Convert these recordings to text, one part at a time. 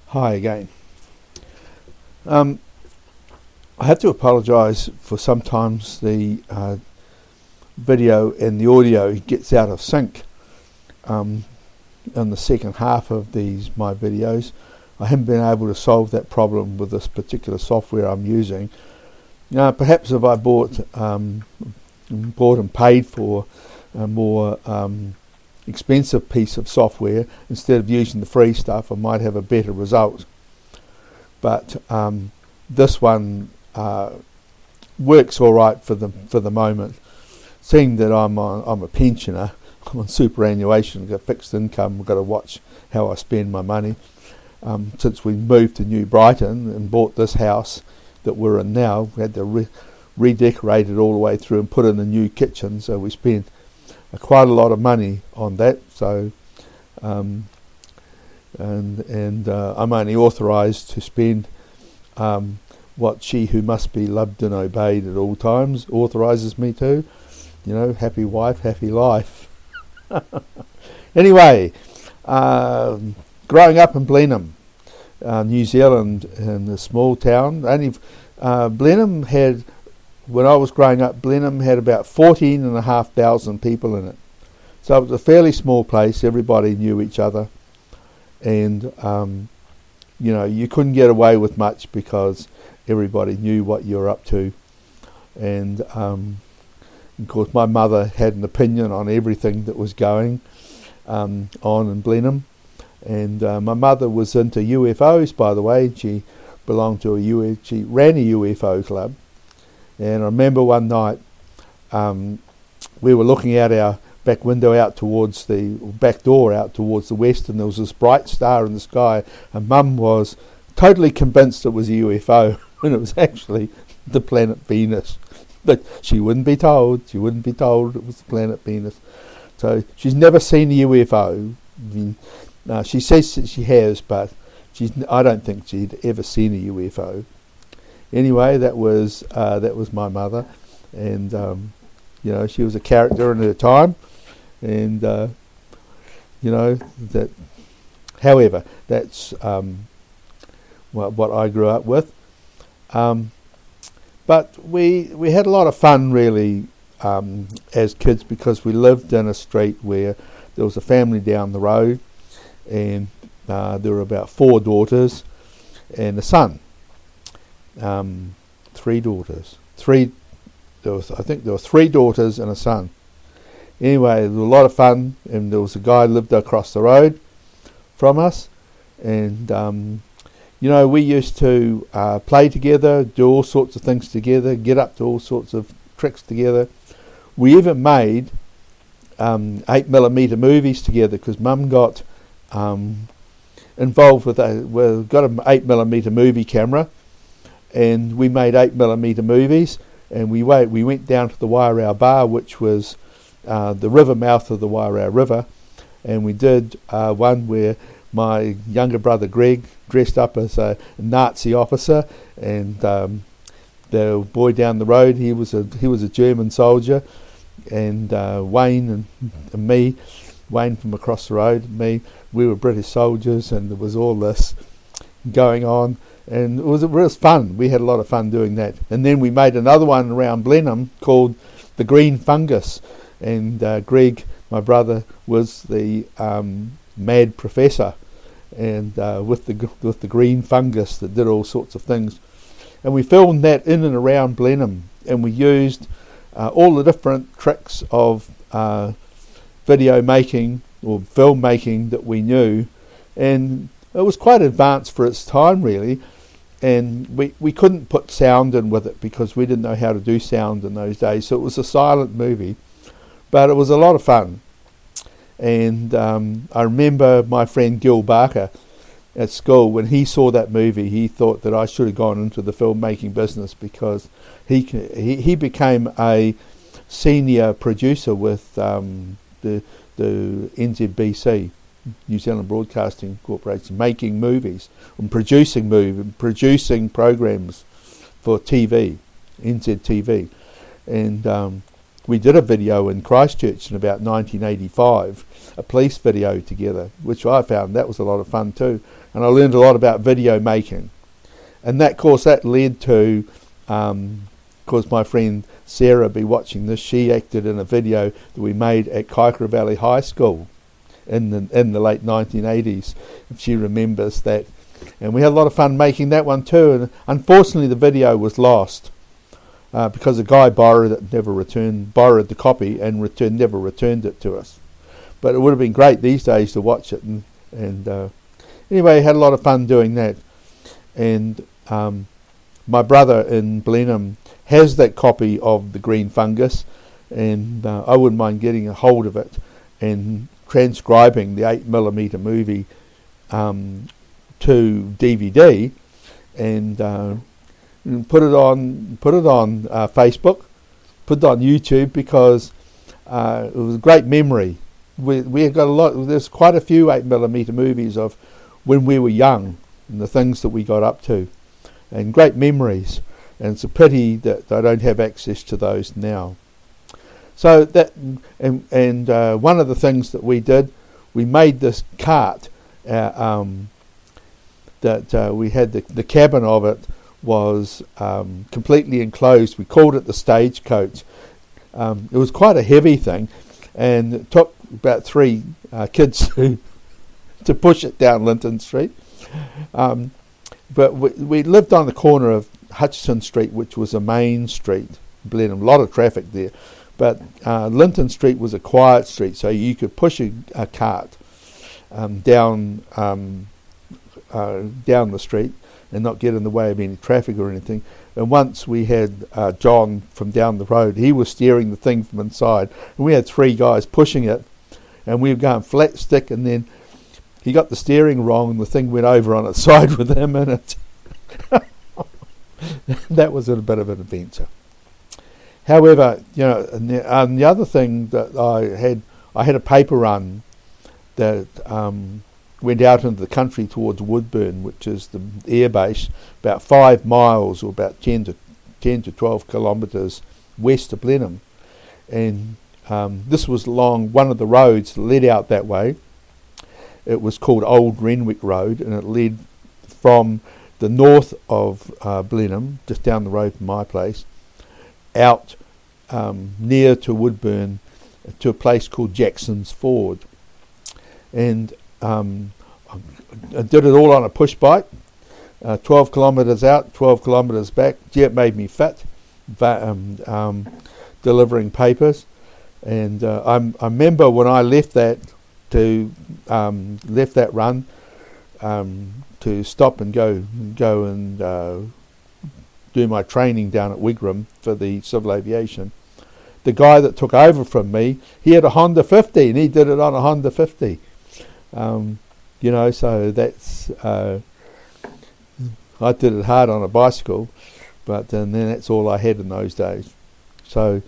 Hi again. I have to apologise for sometimes the video and the audio gets out of sync in the second half of my videos. I haven't been able to solve that problem with this particular software I'm using. Perhaps if I bought and paid for a more expensive piece of software instead of using the free stuff, I might have a better result. But this one works all right for the moment. Seeing that I'm a pensioner, I'm on superannuation, I've got fixed income, I've got to watch how I spend my money. Since we moved to New Brighton and bought this house that we're in now, we had to redecorate it all the way through and put in a new kitchen, so we spent quite a lot of money on that. So I'm only authorised to spend what she who must be loved and obeyed at all times authorises me to. Happy wife, happy life. Anyway, growing up in Blenheim, New Zealand, in a small town. Blenheim had, when I was growing up, Blenheim had about 14,500 people in it. So it was a fairly small place. Everybody knew each other, and you couldn't get away with much because everybody knew what you were up to. And of course, my mother had an opinion on everything that was going on in Blenheim. And my mother was into UFOs, by the way. She belonged to she ran a UFO club. And I remember one night we were looking out our back window out towards the back door out towards the west, and there was this bright star in the sky, and Mum was totally convinced it was a UFO when it was actually the planet Venus. But she wouldn't be told it was the planet Venus. So she's never seen a UFO. She says that she has, but I don't think she'd ever seen a UFO. Anyway, that was my mother, and she was a character in her time, and that. However, that's what I grew up with. But we had a lot of fun really as kids, because we lived in a street where there was a family down the road, and there were about 4 daughters and a son. 3 daughters. I think there were 3 daughters and a son. Anyway, there was a lot of fun, and there was a guy who lived across the road from us, and we used to play together, do all sorts of things together, get up to all sorts of tricks together. We even made 8mm movies together, because Mum got involved with got an 8mm movie camera, and we made 8mm movies, and we went down to the Wairau Bar, which was the river mouth of the Wairau River, and we did one where my younger brother Greg dressed up as a Nazi officer, and the boy down the road, he was a German soldier, and Wayne and me, Wayne from across the road, and me, we were British soldiers, and there was all this going on, and it was fun. We had a lot of fun doing that. And then we made another one around Blenheim called The Green Fungus, and Greg, my brother, was the mad professor, and with the green fungus that did all sorts of things. And we filmed that in and around Blenheim, and we used all the different tricks of video making or film making that we knew, and it was quite advanced for its time really. And we couldn't put sound in with it because we didn't know how to do sound in those days, so it was a silent movie, but it was a lot of fun. And I remember my friend Gil Barker at school, when he saw that movie, he thought that I should have gone into the filmmaking business, because he became a senior producer with the NZBC, New Zealand Broadcasting Corporation, making movies and producing programs for TV, NZTV. And we did a video in Christchurch in about 1985, a police video together, which I found that was a lot of fun too. And I learned a lot about video making. And that, of course, that led to, because my friend Sarah will be watching this, she acted in a video that we made at Kaikoura Valley High School in the late 1980s, if she remembers that. And we had a lot of fun making that one too. And unfortunately, the video was lost because a guy borrowed the copy and never returned it to us. But it would have been great these days to watch it. And anyway, had a lot of fun doing that. And my brother in Blenheim has that copy of The Green Fungus, and I wouldn't mind getting a hold of it and transcribing the 8mm movie to DVD and put it on Facebook, put it on YouTube, because it was a great memory. We have got a lot. There's quite a few 8mm movies of when we were young and the things that we got up to, and great memories. And it's a pity that I don't have access to those now. So that and one of the things that we did, we made this cart that we had the cabin of it was completely enclosed. We called it the stagecoach. It was quite a heavy thing, and it took about 3 kids to push it down Linton Street. But we lived on the corner of Hutchison Street, which was a main street, Blenheim, a lot of traffic there. But Linton Street was a quiet street, so you could push a cart down the street and not get in the way of any traffic or anything. And once we had John from down the road, he was steering the thing from inside, and we had 3 guys pushing it, and we were going flat stick, and then he got the steering wrong and the thing went over on its side with him in it. That was a bit of an adventure. However, and the other thing that I had a paper run that went out into the country towards Woodburn, which is the air base, about 5 miles or about 10 to 12 kilometres west of Blenheim. And this was along one of the roads that led out that way. It was called Old Renwick Road, and it led from the north of Blenheim, just down the road from my place, out near to Woodburn, to a place called Jackson's Ford. And I did it all on a push bike, 12 kilometres out, 12 kilometres back. Gee, it made me fit, delivering papers. And I remember when I left that run to stop and go and do my training down at Wigram for the civil aviation. The guy that took over from me, he had a Honda 50, and he did it on a Honda 50. So that's I did it hard on a bicycle, but then that's all I had in those days. So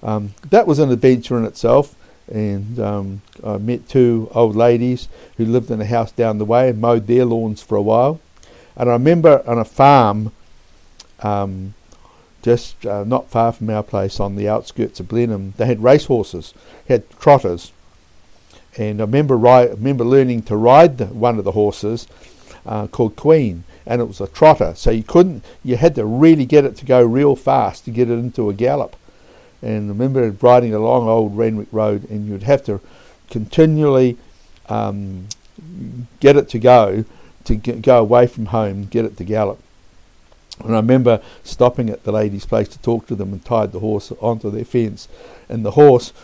that was an adventure in itself. And I met 2 old ladies who lived in a house down the way and mowed their lawns for a while. And I remember on a farm just not far from our place on the outskirts of Blenheim, they had racehorses, had trotters. And I remember learning to ride one of the horses called Queen, and it was a trotter. So you had to really get it to go real fast to get it into a gallop. And I remember riding along Old Renwick Road, and you'd have to continually get it to go away from home, get it to gallop. And I remember stopping at the lady's place to talk to them and tied the horse onto their fence. And the horse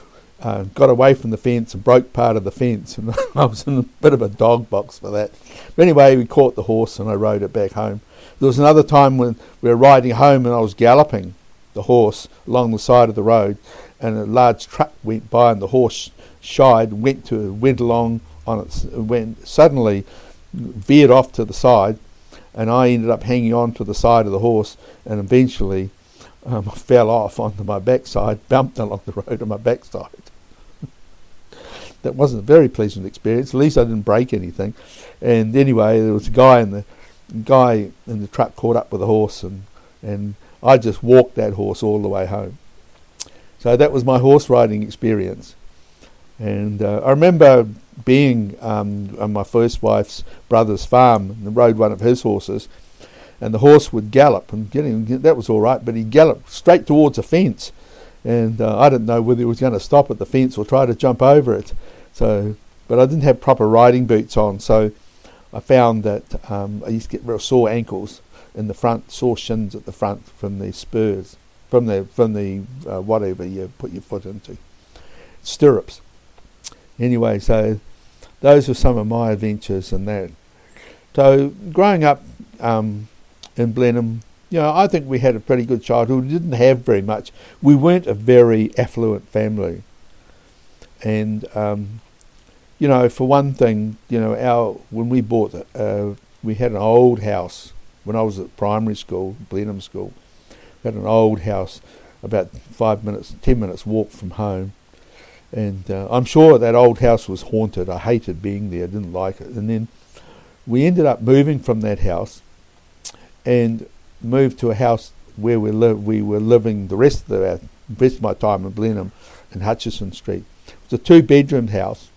got away from the fence and broke part of the fence. And I was in a bit of a dog box for that. But anyway, we caught the horse and I rode it back home. There was another time when we were riding home and I was galloping the horse along the side of the road, and a large truck went by and the horse shied, went along on its, suddenly veered off to the side, and I ended up hanging on to the side of the horse, and eventually I fell off onto my backside, bumped along the road on my backside. That wasn't a very pleasant experience. At least I didn't break anything. And anyway, there was a guy in the truck caught up with the horse, and I just walked that horse all the way home. So that was my horse riding experience. And I remember being on my first wife's brother's farm and rode one of his horses, and the horse would gallop, and that was all right, but he'd gallop straight towards a fence, and I didn't know whether he was going to stop at the fence or try to jump over it. So, but I didn't have proper riding boots on, so I found that I used to get real sore ankles in the front, sore shins at the front from the spurs, from the whatever you put your foot into, stirrups. Anyway, so those were some of my adventures and that. So growing up in Blenheim, I think we had a pretty good childhood. We didn't have very much. We weren't a very affluent family. And, for one thing, when we bought it, we had an old house. When I was at primary school, Blenheim School, we had an old house about 10 minutes walk from home. And I'm sure that old house was haunted. I hated being there, didn't like it. And then we ended up moving from that house and moved to a house where we were living the rest of my time in Blenheim in Hutchison Street. It was a 2-bedroom house,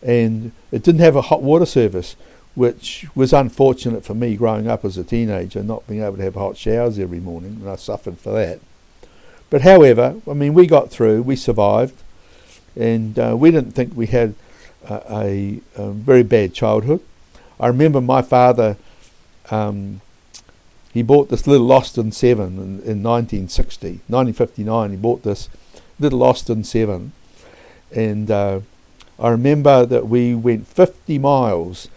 and it didn't have a hot water service, which was unfortunate for me growing up as a teenager, not being able to have hot showers every morning, and I suffered for that. But however, we got through, we survived, and we didn't think we had a very bad childhood. I remember my father, he bought this little Austin 7 in 1959. He bought this little Austin 7, and I remember that we went 50 miles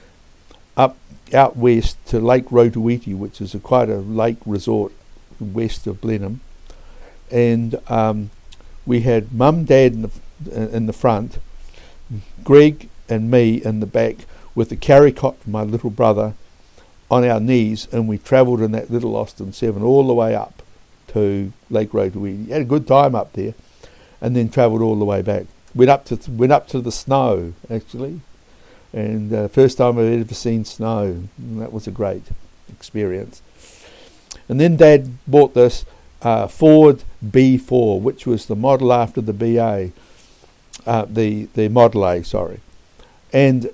out west to Lake Rotoiti, which is quite a lake resort west of Blenheim, and we had Mum, Dad in the front, Greg and me in the back with the carry cot for my little brother on our knees, and we travelled in that little Austin 7 all the way up to Lake Rotoiti. Had a good time up there, and then travelled all the way back. Went up to the snow actually, and first time I've ever seen snow. And that was a great experience. And then Dad bought this Ford B4, which was the model after the BA, the Model A, sorry, and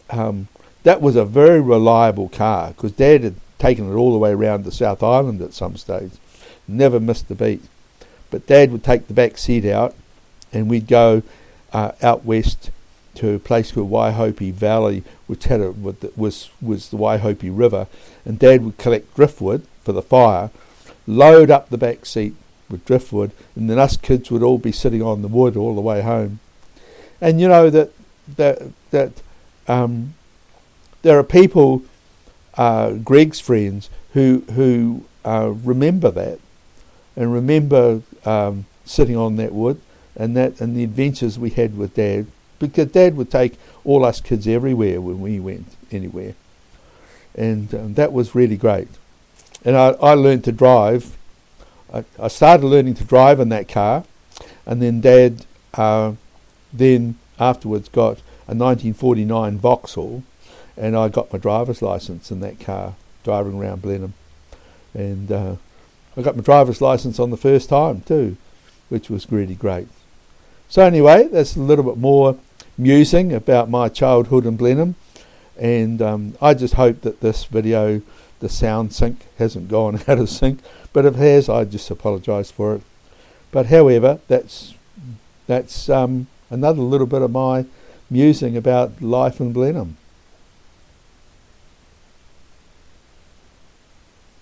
that was a very reliable car because Dad had taken it all the way around the South Island at some stage, never missed a beat. But Dad would take the back seat out, and we'd go out west to a place called Waihope Valley, which was the Waihope River, and Dad would collect driftwood for the fire, load up the back seat with driftwood, and then us kids would all be sitting on the wood all the way home. And there are people, Greg's friends, who remember that, and remember sitting on that wood, and the adventures we had with Dad, because Dad would take all us kids everywhere when we went anywhere, and that was really great. And I learned to drive. I started learning to drive in that car, and then Dad then afterwards got a 1949 Vauxhall, and I got my driver's license in that car, driving around Blenheim. And I got my driver's license on the first time too, which was really great. So anyway, that's a little bit more musing about my childhood in Blenheim, and I just hope that this video, the sound sync, hasn't gone out of sync, but if it has, I just apologise for it. But however, that's another little bit of my musing about life in Blenheim.